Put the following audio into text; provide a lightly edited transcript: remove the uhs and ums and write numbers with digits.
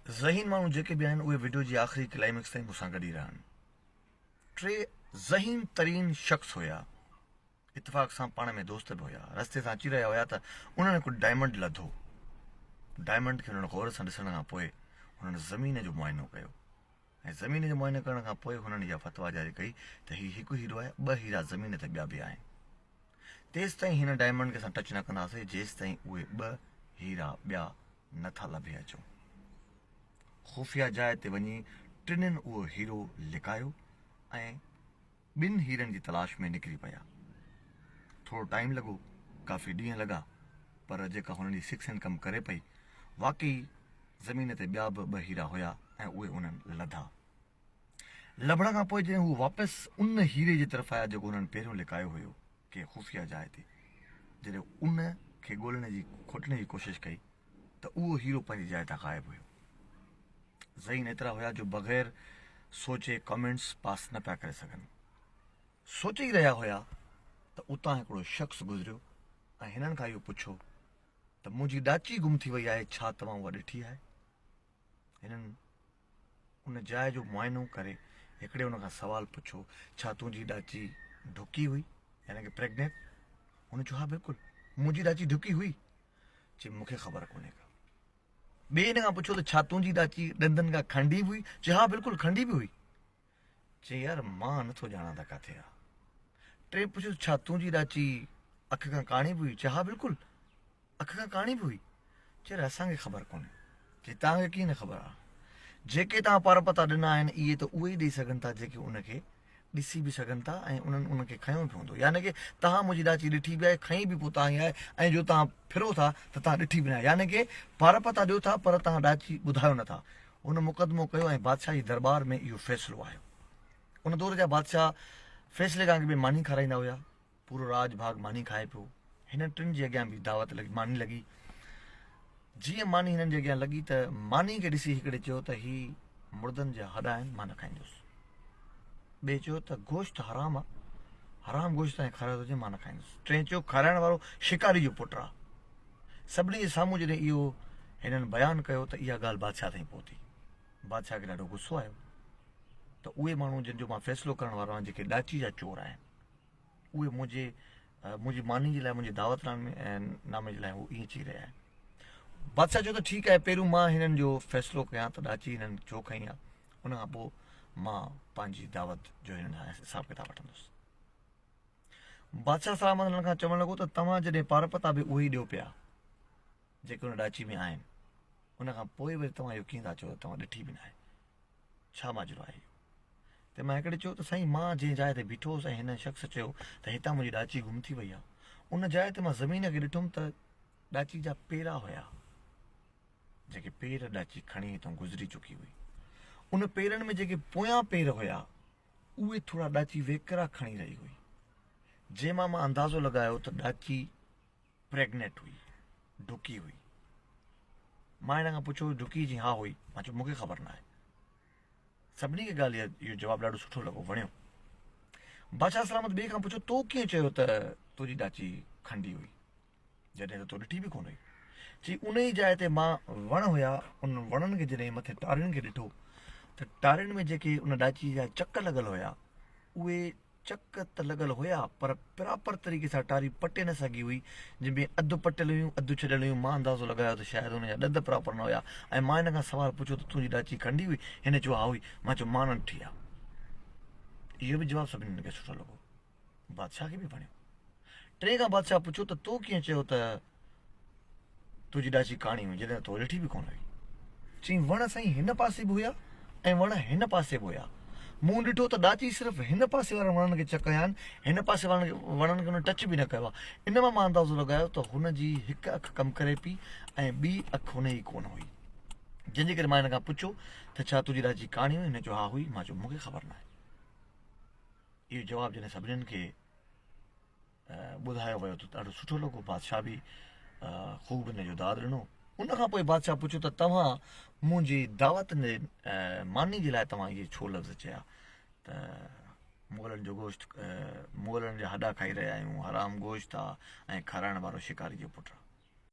ज़हीन माण्हू जेके बि आहिनि उहे वीडियो जी आख़िरी क्लाइमेक्स ताईं मूंसां गॾु ई रहिया आहिनि। टे ज़हीन तरीन शख़्स हुया, इतफ़ाक़ सां पाण में दोस्त बि हुया। रस्ते सां अची रहिया हुया त उन्हनि हिकु डायमंड लधो। डायमंड खे हुननि गौर सां ॾिसण खां पोइ हुननि ज़मीन जो मुआइनो कयो ऐं ज़मीन जो मुआइनो करण खां पोइ हुननि इहा फतवा जारी कई त हीउ हिकु हीरो आहे, ॿ हीरा ज़मीन ते ॿिया बि आहिनि। तेसि ताईं हिन डायमंड खे असां टच न कंदासीं जेसि ताईं उहे ॿ हीरा ॿिया नथा लभे अचूं। ख़ुफ़िया जाइ ते वञी टिनिनि उहो हीरो लिकायो ऐं ॿिनि हीरनि जी तलाश में निकिरी पिया। थोरो टाइम लॻो, काफ़ी ॾींहं लॻा, पर जेका हुननि जी सिक्स कमु करे पई, वाक़ई ज़मीन ते ॿिया बि ॿ हीरा हुया ऐं उहे उन्हनि लधा। लभण खां पोइ जॾहिं हू वापसि उन हीरे जी तरफ़ आया जेको हुननि पहिरियों लिकायो हुयो कंहिं ख़ुफ़िया जाइ ते, जॾहिं उन खे ॻोल्हण जी खोटण जी कोशिशि कई त उहो हीरो पंहिंजी जाइ तां ग़ाइबु हुयो। ज़हीन एतिरा हुया जो बग़ैर सोचे कमेंट्स पास न पिया करे सघनि। सोचे ई रहिया हुया त उतां हिकिड़ो शख़्स गुज़रियो ऐं हिननि खां इहो पुछो त मुंहिंजी ॾाची गुम थी वई आहे, छा तव्हां उहा ॾिठी आहे? हिननि उन जाइ जो मुआइनो करे हिकिड़े हुन खां सुवालु पुछो, छा तुंहिंजी ॾाची ढुकी हुई, यानी की प्रेग्नेंट? हुन चयो, हा बिल्कुलु मुंहिंजी ॾाची ढुकी हुई। चई, मूंखे ख़बर कोन्हे का। ॿिए हिन खां पुछो त छा तुंहिंजी ॾाची ॾंदनि खां खंडी बि हुई? चई, हा बिल्कुलु खंडी बि हुई। चई, यार मां नथो ॼाणां त किथे आहे। टे पुछो, छा तुंहिंजी ॾाची अखि खां काणी बि हुई? चई, हा बिल्कुलु अखि खां काणी बि हुई। चई, असांखे ख़बर कोन्हे। चई, तव्हांखे कीअं न ख़बर आहे? जेके तव्हां पार पता ॾिना आहिनि इहे त उहे ई ॾेई सघनि था जेके उनखे ॾिसी बि सघनि था ऐं उन्हनि उनखे खयो बि हूंदो, यानी की तव्हां मुंहिंजी ॾाची ॾिठी बि आहे, खई बि पोइ तव्हां ई आहे, ऐं जो तव्हां फिरो था त तव्हां ॾिठी बि न आहे, यानी की पार पता ॾियो था पर तव्हां ॾाची ॿुधायो नथा। उन मुक़दमो कयो ऐं बादशाह जी दरबार में इहो फ़ैसिलो आयो। उन दौर जा बादशाह फ़ैसिले खां बि मानी खाराईंदा हुया, पूरो राज भाग मानी खाए पियो। हिन टिनि जे अॻियां बि दावत लॻी, मानी लॻी। जीअं मानी हिननि जे अॻियां लॻी त मानी खे ॾिसी हिकिड़े चयो त हीउ मुर्दनि जा हॾ आहिनि, मां न खाईंदुसि। ॿिए चयो त गोश्त हराम आहे, हराम गोश्त ऐं खारायो हुजे, मां न खाईंदुसि। टे चयो खाराइण वारो शिकारी जो पुटु आहे। सभिनी जे साम्हूं जॾहिं इहो हिननि बयानु कयो त इहा ॻाल्हि बादशाह ताईं पहुती। बादशाह खे ॾाढो गुस्सो आयो त उहे माण्हू जंहिंजो मां फ़ैसिलो करण वारो आहियां, जेके ॾाची जा चोर आहिनि, उहे मुंहिंजी मानी जे लाइ, मुंहिंजे दावत नामे जे लाइ उहे ईअं चई रहिया आहिनि। बादशाह चयो त ठीकु आहे, पहिरियों मां हिननि जो फ़ैसिलो कयां त ॾाची हिननि छो खई आहे, उन खां पोइ मां पंहिंजी दावत जो हिननि खां हिसाबु किताबु वठंदुसि। बादशाह सलाम हिननि खां चवणु लॻो त तव्हां जॾहिं पार पता बि उहे ई ॾियो पिया जेके हुन ॾाची में आहिनि, उन खां पोइ वरी तव्हां इहो कीअं था चओ तव्हां ॾिठी बि न आहे? छा माजरो आहे? त मां हिकिड़े चयो त साईं, मां जंहिं जाइ ते बीठो हुउसि ऐं हिन शख़्स चयो त हितां मुंहिंजी ॾाची गुम थी वई आहे, उन जाइ ते मां ज़मीन खे ॾिठुमि त ॾाची जा पेरा हुया, जेके पेर ॾाची खणी हितां गुज़री चुकी हुई। उन पेरनि में जेके पोयां पेर हुया उहे थोरा ॾाची वेकरा खणी रही हुई, जंहिंमां मां अंदाज़ो लॻायो त ॾाची प्रेग्नेंट हुई, ढुकी हुई। मां हिन खां पुछो, ढुकी? जी हा हुई। मां चयो मूंखे ख़बर न आहे। सभिनी खे ॻाल्हि इहो जवाबु ॾाढो सुठो लॻो, वणियो। बादशाह सलामत ॿिए खां पुछो, तो कीअं चयो त तुंहिंजी ॾाची खंडी हुई जॾहिं त तो ॾिठी बि कोन हुई? चई, उन ई जाइ ते मां वण हुया, उन वणनि खे जॾहिं मथे टारियुनि खे ॾिठो त टारियुनि में जेके उन ॾाची जा चक लॻल हुया, उहे चक त लॻल हुया पर प्रॉपर तरीक़े सां टारी पटे न सघी हुई, जंहिंमें अधु पटियल हुयूं अधु छॾियल हुयूं। मां अंदाज़ो लॻायो त शायदि हुन जा ॾंद प्रॉपर न हुया ऐं मां हिन खां सुवालु पुछियो त तुंहिंजी ॾाची खंडी हुई? हिन चयो हा हुई। मां चयो मां न ॾिठी आहे। इहो बि जवाबु सभिनीनि खे सुठो लॻो, बादशाह खे बि वणियो। टे खां बादशाह पुछियो त तो कीअं चयो त तुंहिंजी ॾाची काणी हुई जॾहिं तो ॾिठी बि कोन हुई? चई, वण साईं हिन पासे बि हुया ऐं वण हिन पासे बि हुया। मूं ॾिठो त ॾाची सिर्फ़ु हिन पासे वारनि वणनि खे चक आहिनि, हिन पासे वारनि वणनि खे हुन टच बि न कयो आहे। इन मां अंदाज़ो लॻायो त हुनजी हिकु अखि कमु करे पई ऐं ॿी अखि हुन जी कोन हुई। जंहिंजे करे मां हिन खां पुछो त छा तुंहिंजी ॾाची काणी हुई? हिन चयो हा हुई। मां चयो मूंखे ख़बर न आहे। इहो जवाबु जॾहिं सभिनीनि खे ॿुधायो वियो त ॾाढो सुठो लॻो। बादशाह बि ख़ूब हिन जो दाद ॾिनो। उन खां पोइ बादशाह पुछियो त तव्हां मुंहिंजी दावत मानी जे लाइ तव्हां इहे छो लफ़्ज़ चया त मुग़लनि जो गोश्त, मुग़लनि जा हॾा खाई रहिया आहियूं, हराम गोश्त आहे ऐं खाराइण वारो शिकारी जो पुटु आहे?